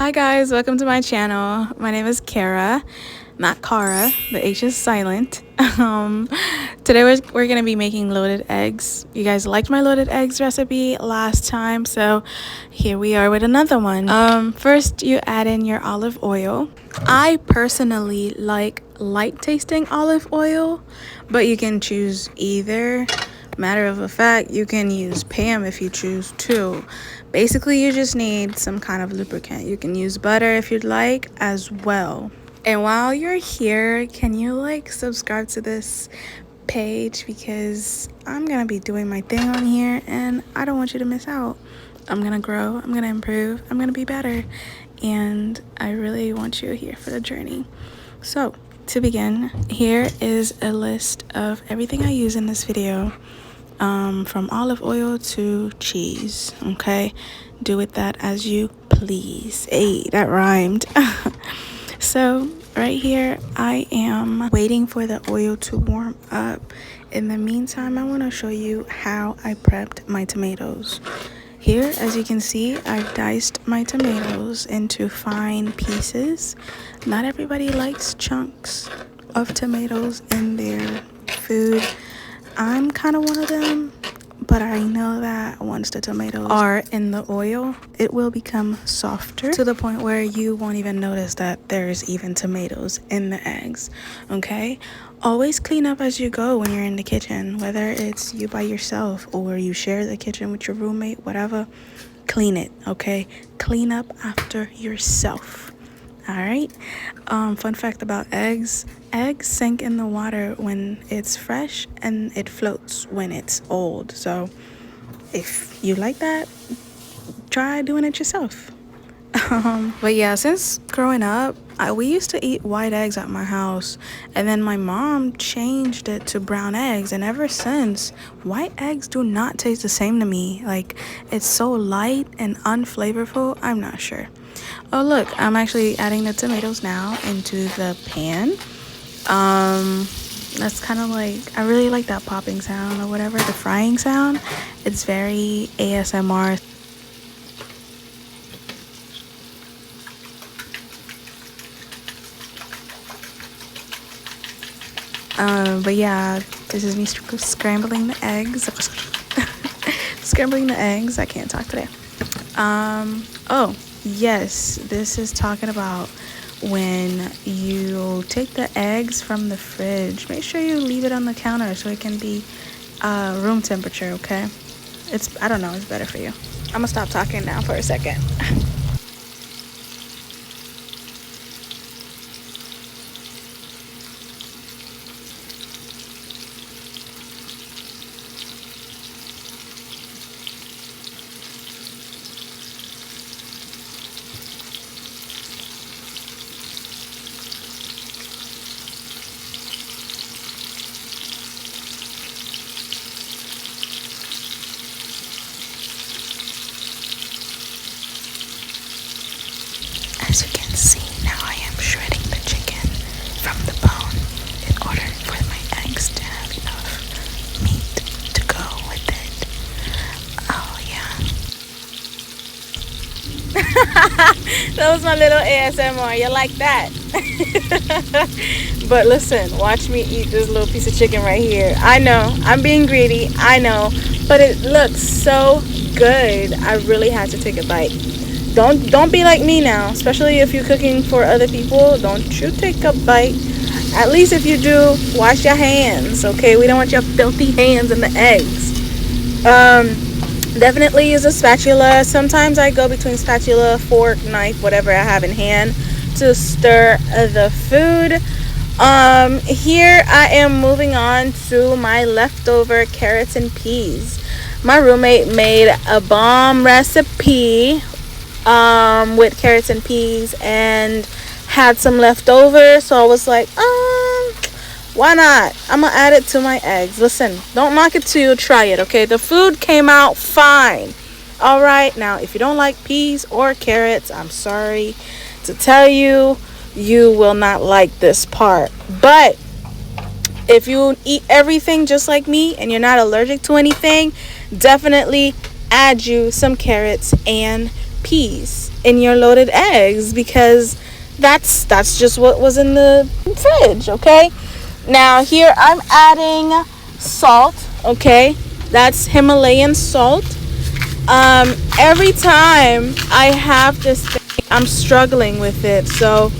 Hi guys, welcome to my channel. My name is Khara, not Khara. The H is silent. Today we're gonna be making loaded eggs. You guys liked my loaded eggs recipe last time, so here we are with another one. First you add in your olive oil. I personally like light tasting olive oil, but you can choose either. Matter of fact, you can use Pam if you choose to. Basically, you just need some kind of lubricant. You can use butter if you'd like as well. And while you're here, can you subscribe to this page, because I'm gonna be doing my thing on here and I don't want you to miss out. I'm gonna grow, I'm gonna improve, I'm gonna be better, and I really want you here for the journey. So to begin, here is a list of everything I use in this video, from olive oil to cheese. Okay, do with that as you please. Hey, that rhymed. So right here I am waiting for the oil to warm up. In the meantime, I want to show you how I prepped my tomatoes. Here, as you can see, I've diced my tomatoes into fine pieces. Not everybody likes chunks of tomatoes in their food. I'm kind of one of them, but I know that once the tomatoes are in the oil, it will become softer to the point where you won't even notice that there's even tomatoes in the eggs. Okay, always clean up as you go when you're in the kitchen, whether it's you by yourself or you share the kitchen with your roommate, whatever. Clean it. Okay, clean up after yourself. All right. Fun fact about eggs sink in the water when it's fresh and it floats when it's old. So if you like that, try doing it yourself. But yeah, since growing up, we used to eat white eggs at my house, and then my mom changed it to brown eggs, and ever since, white eggs do not taste the same to me. Like, it's so light and unflavorful. I'm not sure. Oh look, I'm actually adding the tomatoes now into the pan. That's kind of like, I really like that popping sound or whatever, the frying sound. It's very ASMR. But yeah, this is me scrambling the eggs. Scrambling the eggs. I can't talk today. Oh yes, this is talking about when you take the eggs from the fridge, make sure you leave it on the counter so it can be room temperature. Okay, I don't know, it's better for you. I'm gonna stop talking now for a second. As you can see, now I am shredding the chicken from the bone in order for my eggs to have enough meat to go with it. Oh yeah. That was my little ASMR. You like that? But listen, watch me eat this little piece of chicken right here. I know, I'm being greedy, I know, but it looks so good. I really had to take a bite. Don't be like me now, especially if you're cooking for other people. Don't you take a bite. At least if you do, wash your hands, okay? We don't want your filthy hands in the eggs. Definitely use a spatula. Sometimes I go between spatula, fork, knife, whatever I have in hand to stir the food. Here I am moving on to my leftover carrots and peas. My roommate made a bomb recipe with carrots and peas and had some left over, so I was like, why not? I'm gonna add it to my eggs. Listen, don't knock it till you try it, okay? The food came out fine. All right, now if you don't like peas or carrots, I'm sorry to tell you, you will not like this part. But if you eat everything just like me and you're not allergic to anything, definitely add you some carrots and peas in your loaded eggs, because that's just what was in the fridge. Okay, now here I'm adding salt. Okay, that's Himalayan salt. Every time I have this thing, I'm struggling with it, so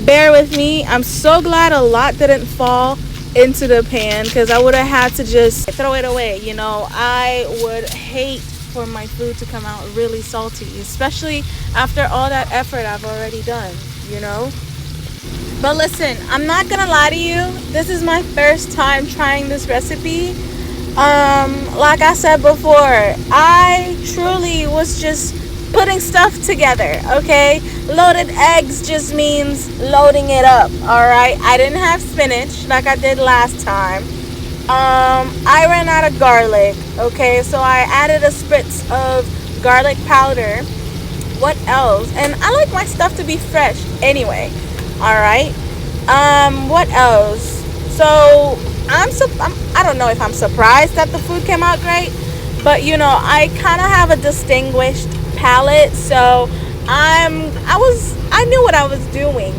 bear with me. I'm so glad a lot didn't fall into the pan, because I would have had to just throw it away. I would hate for my food to come out really salty, especially after all that effort I've already done. But listen, I'm not gonna lie to you, this is my first time trying this recipe. Like I said before, I truly was just putting stuff together. Okay, loaded eggs just means loading it up. All right, I didn't have spinach like I did last time. I ran out of garlic. Okay, so I added a spritz of garlic powder. What else? And I like my stuff to be fresh anyway. All right. What else? So I don't know if I'm surprised that the food came out great, but I kind of have a distinguished palate, so I knew what I was doing.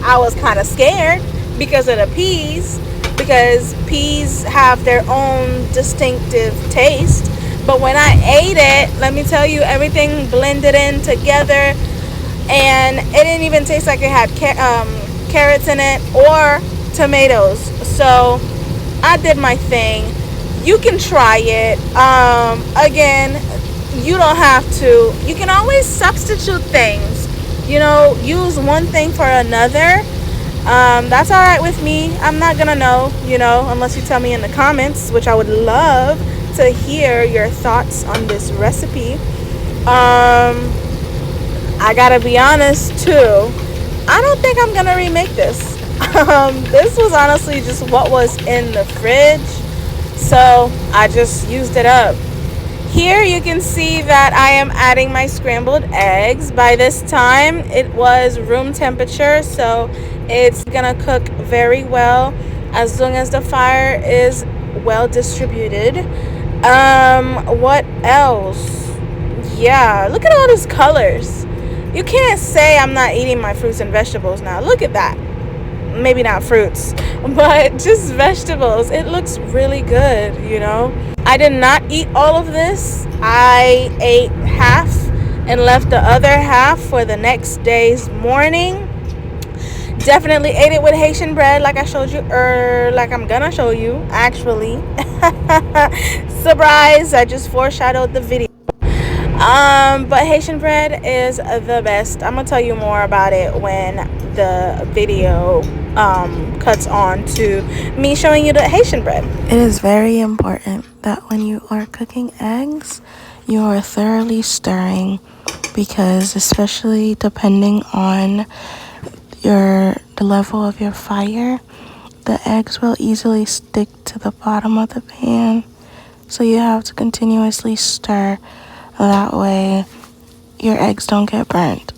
I was kind of scared because of the peas, because peas have their own distinctive taste. But when I ate it, let me tell you, everything blended in together, and it didn't even taste like it had carrots in it or tomatoes. So I did my thing. You can try it. Again, you don't have to. You can always substitute things. Use one thing for another. That's all right with me. I'm not gonna know, unless you tell me in the comments, which I would love to hear your thoughts on this recipe. I gotta be honest too, I don't think I'm gonna remake this. This was honestly just what was in the fridge, so I just used it up. Here you can see that I am adding my scrambled eggs. By this time it was room temperature, so it's gonna cook very well as long as the fire is well distributed. What else? Yeah, look at all these colors. You can't say I'm not eating my fruits and vegetables now. Look at that. Maybe not fruits, but just vegetables. It looks really good. I did not eat all of this. I ate half and left the other half for the next day's morning. Definitely ate it with Haitian bread, like I showed you, like I'm gonna show you actually. Surprise, I just foreshadowed the video. But Haitian bread is the best. I'm gonna tell you more about it when the video cuts on to me showing you the Haitian bread. It is very important that when you are cooking eggs, you are thoroughly stirring, because especially depending on the level of your fire, the eggs will easily stick to the bottom of the pan. So you have to continuously stir. That way your eggs don't get burnt.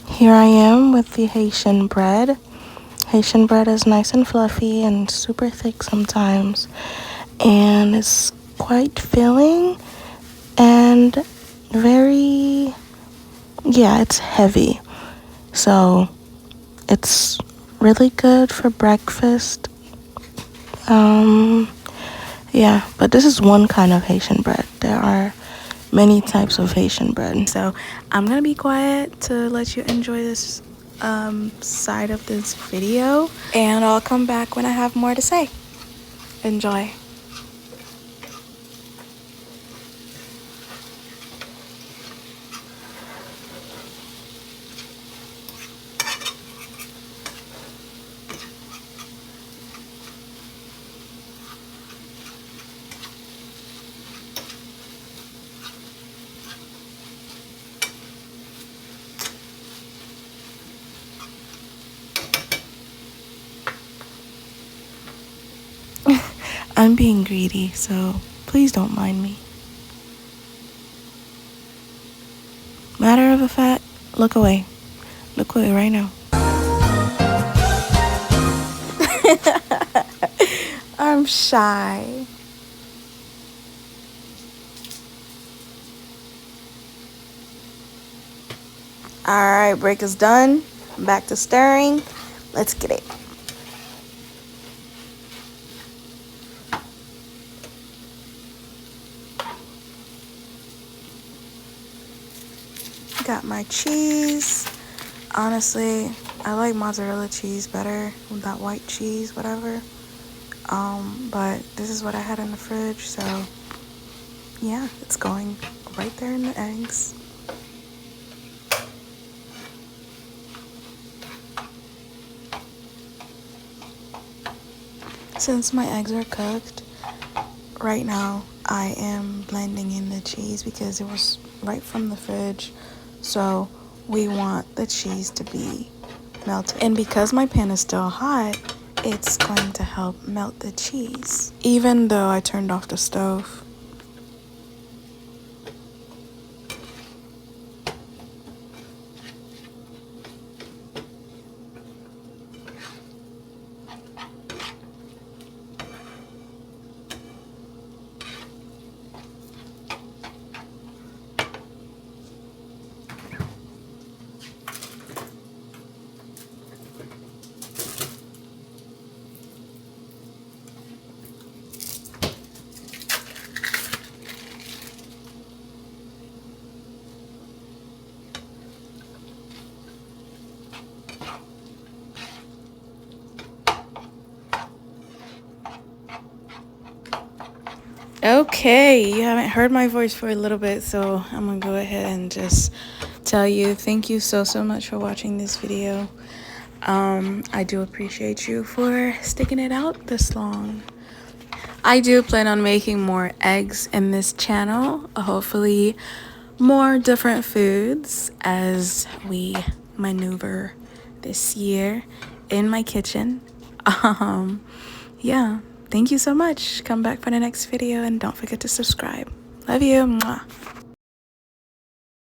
Here I am with the Haitian bread. Haitian bread is nice and fluffy and super thick sometimes, and it's quite filling and it's heavy. So it's really good for breakfast. But this is one kind of Haitian bread. There are many types of Haitian bread. So I'm gonna be quiet to let you enjoy this side of this video, and I'll come back when I have more to say. Enjoy. I'm being greedy, so please don't mind me. Matter of fact, look away. Look away right now. I'm shy. Alright, break is done. Back to stirring. Let's get it. Got my cheese. Honestly, I like mozzarella cheese better with that white cheese, whatever. But this is what I had in the fridge, so yeah, it's going right there in the eggs. Since my eggs are cooked, right now I am blending in the cheese because it was right from the fridge. So we want the cheese to be melted. And because my pan is still hot, it's going to help melt the cheese, even though I turned off the stove. Okay, you haven't heard my voice for a little bit, so I'm gonna go ahead and just tell you thank you so much for watching this video. I do appreciate you for sticking it out this long. I do plan on making more eggs in this channel, hopefully more different foods as we maneuver this year in my kitchen. Yeah, thank you so much. Come back for the next video and don't forget to subscribe. Love you. Mwah.